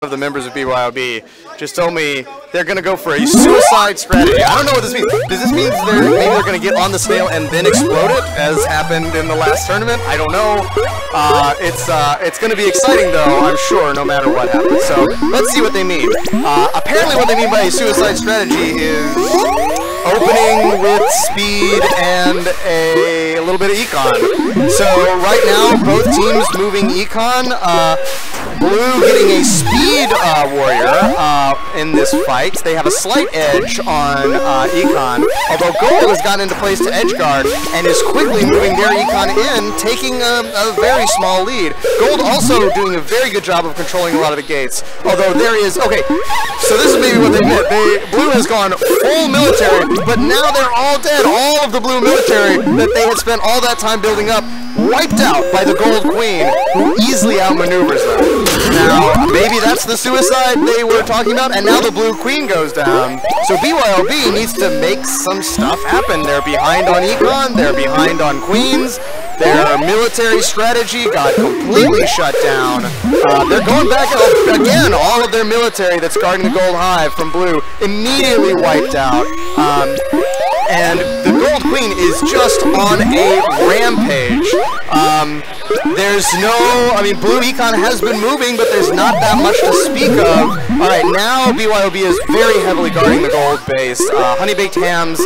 of the members of BeeYOBee just told me they're going to go for a suicide strategy. I don't know what this means. Does this mean maybe they're going to get on the snail and then explode it, as happened in the last tournament? I don't know. It's going to be exciting, though, I'm sure, no matter what happens. So let's see what they mean. Apparently what they mean by a suicide strategy is opening with speed and a little bit of econ. So right now, both teams moving econ. Blue getting a speed warrior in this fight. They have a slight edge on econ, although Gold has gotten into place to edge guard and is quickly moving their econ in, taking a very small lead. Gold also doing a very good job of controlling a lot of the gates, although there is, okay, so this is maybe what they meant. Blue has gone full military, but now they're all dead. All of the blue military that they had spent all that time building up wiped out by the Gold Queen, who easily outmaneuvers them. Now, maybe that's the suicide they were talking about, and now the Blue Queen goes down. So BeeYOBee needs to make some stuff happen. They're behind on econ, they're behind on queens, their military strategy got completely shut down. They're going back again. All of their military that's guarding the Gold Hive from Blue immediately wiped out. And the Gold Queen is just on a rampage. There's no, I mean, Blue Econ has been moving, but there's not that much to speak of. Alright, now BeeYOBee is very heavily guarding the gold base. Honey Baked Hams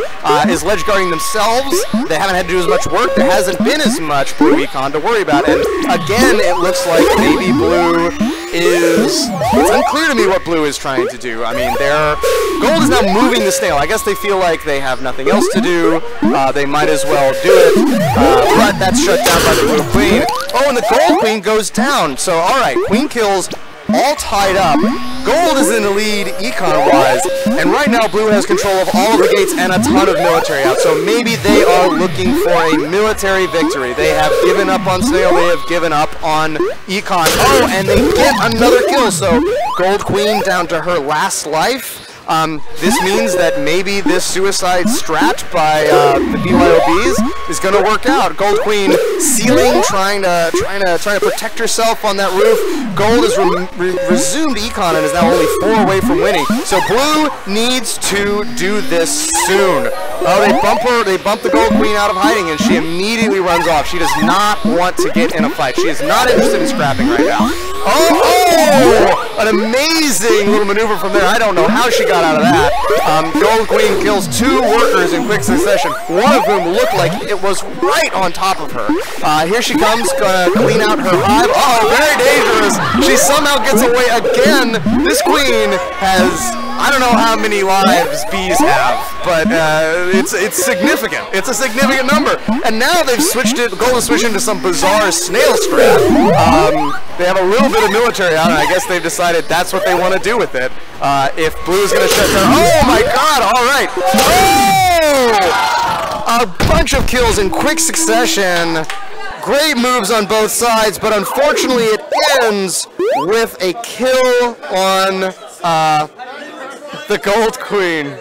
is ledge guarding themselves. They haven't had to do as much work. There hasn't been as much Blue Econ to worry about. And again, it looks like maybe Blue is, it's unclear to me what Blue is trying to do. I mean, Gold is now moving the snail. I guess they feel like they have nothing else to do. They might as well do it. But that's shut down by the Blue Queen. Oh, and the Gold Queen goes down. So, alright, Queen kills all tied up. Gold is in the lead econ-wise, and right now Blue has control of all of the gates and a ton of military out, so maybe they are looking for a military victory. They have given up on Snail, they have given up on econ. Oh, and they get another kill, so Gold Queen down to her last life. This means that maybe this suicide strat by the BeeYOBees is going to work out. Gold Queen sealing, trying to protect herself on that roof. Gold has resumed econ and is now only 4 away from winning. So Blue needs to do this soon. Oh, they bump the Gold Queen out of hiding, and she immediately runs off. She does not want to get in a fight. She is not interested in scrapping right now. Oh! An amazing little maneuver from there. I don't know how she got out of that. Gold Queen kills 2 workers in quick succession, one of whom looked like it was right on top of her. Here she comes, gonna clean out her hive. Oh, very dangerous. She somehow gets away again. This queen has, I don't know how many lives bees have, but it's significant. It's a significant number. And now they've switched it, Gold has switched into some bizarre snail strat. They have a little bit of military out, and I guess they've decided that's what they want to do with it. If Blue is going to shut down, oh my god, alright. Oh! A bunch of kills in quick succession. Great moves on both sides, but unfortunately it ends with a kill on the Gold Queen.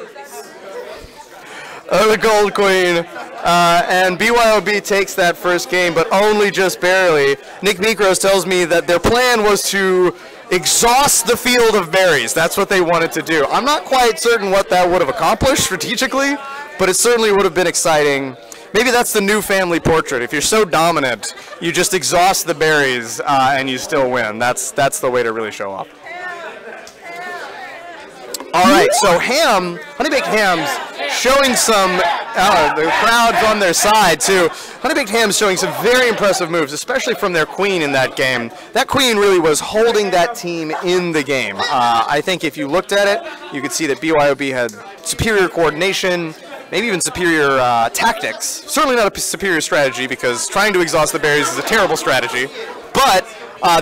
The Gold Queen. And BeeYOBee takes that first game, but only just barely. Nick Mikros tells me that their plan was to exhaust the field of berries. That's what they wanted to do. I'm not quite certain what that would have accomplished strategically, but it certainly would have been exciting. Maybe that's the new family portrait. If you're so dominant, you just exhaust the berries and you still win. That's the way to really show off. Alright, so Honey Baked Hams showing some, the crowd's on their side too. Honey Baked Hams showing some very impressive moves, especially from their queen in that game. That queen really was holding that team in the game. I think if you looked at it, you could see that BeeYOBee had superior coordination, maybe even superior tactics. Certainly not a superior strategy, because trying to exhaust the berries is a terrible strategy. But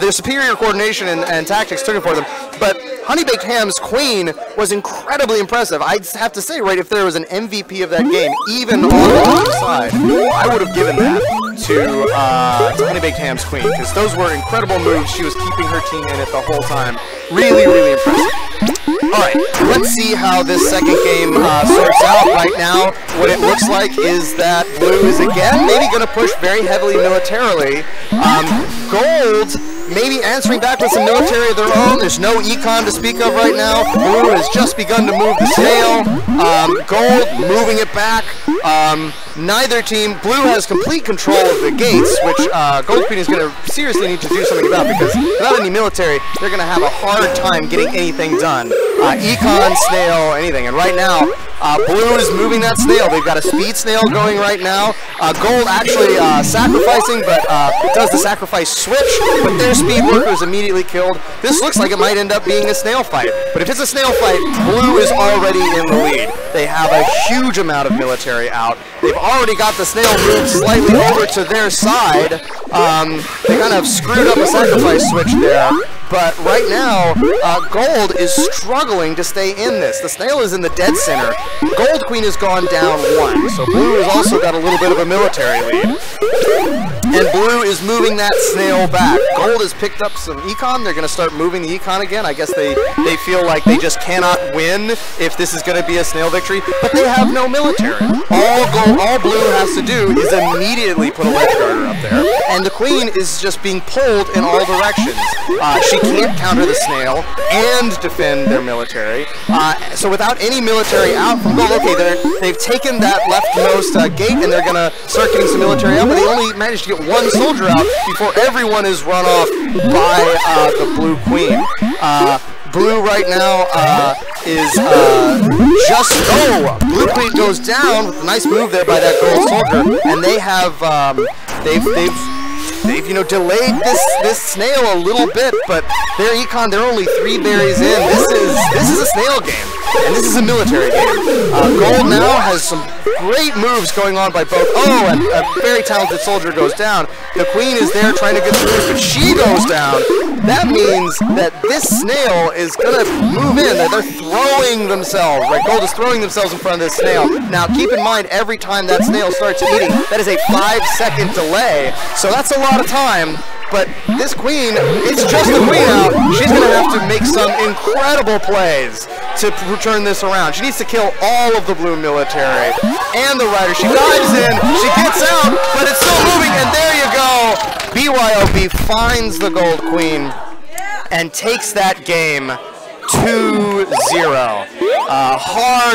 their superior coordination and tactics took it for them. But Honey Baked Ham's queen was incredibly impressive. I'd have to say, right, if there was an MVP of that game, even on the other side, I would have given that to Honey Baked Ham's queen, because those were incredible moves. She was keeping her team in it the whole time. Really, really impressive. Alright, let's see how this second game sorts out. Right now, what it looks like is that Blue is again maybe going to push very heavily militarily. Gold maybe answering back with some military of their own. There's no econ to speak of right now. Blue has just begun to move the snail. Gold moving it back. Neither team, Blue has complete control of the gates, which Gold Queen is going to seriously need to do something about, because without any military, they're going to have a hard time getting anything done. Econ, snail, anything. And right now, Blue is moving that snail. They've got a speed snail going right now. Gold actually sacrificing, but does the sacrifice switch, but their speed worker is immediately killed. This looks like it might end up being a snail fight, but if it's a snail fight, Blue is already in the lead. They have a huge amount of military out. They've already got the snail moved slightly over to their side. They kind of screwed up a sacrifice switch there. But right now, Gold is struggling to stay in this. The snail is in the dead center. Gold Queen has gone down 1, so Blue has also got a little bit of a military lead. And Blue is moving that snail back. Gold has picked up some econ. They're going to start moving the econ again. I guess they feel like they just cannot win if this is going to be a snail victory, but they have no military. All Blue has to do is immediately put a ledge guarder up there, and the Queen is just being pulled in all directions. She can't counter the snail and defend their military. So without any military out from Gold, okay, they've taken that leftmost gate, and they're going to start getting some military out, but they only managed to get one soldier out before everyone is run off by the Blue Queen. Blue right now is Blue Queen goes down with a nice move there by that Gold soldier, and they have they've delayed this snail a little bit, but their econ, they're only 3 berries in. This is a snail game, and this is a military game. Gold now has some great moves going on by both. Oh, and a very talented soldier goes down. The Queen is there trying to get through, but she goes down. That means that this snail is going to move in. They're throwing themselves, right? Gold is throwing themselves in front of this snail. Now, keep in mind, every time that snail starts eating, that is a 5-second delay. So that's a lot of time. But this Queen, it's just the Queen out. She's going to have to make some incredible plays to turn this around. She needs to kill all of the Blue military and the rider. She dives in, she gets out, but it's still moving, and there you go. BeeYOBee finds the Gold Queen and takes that game 2-0. Hard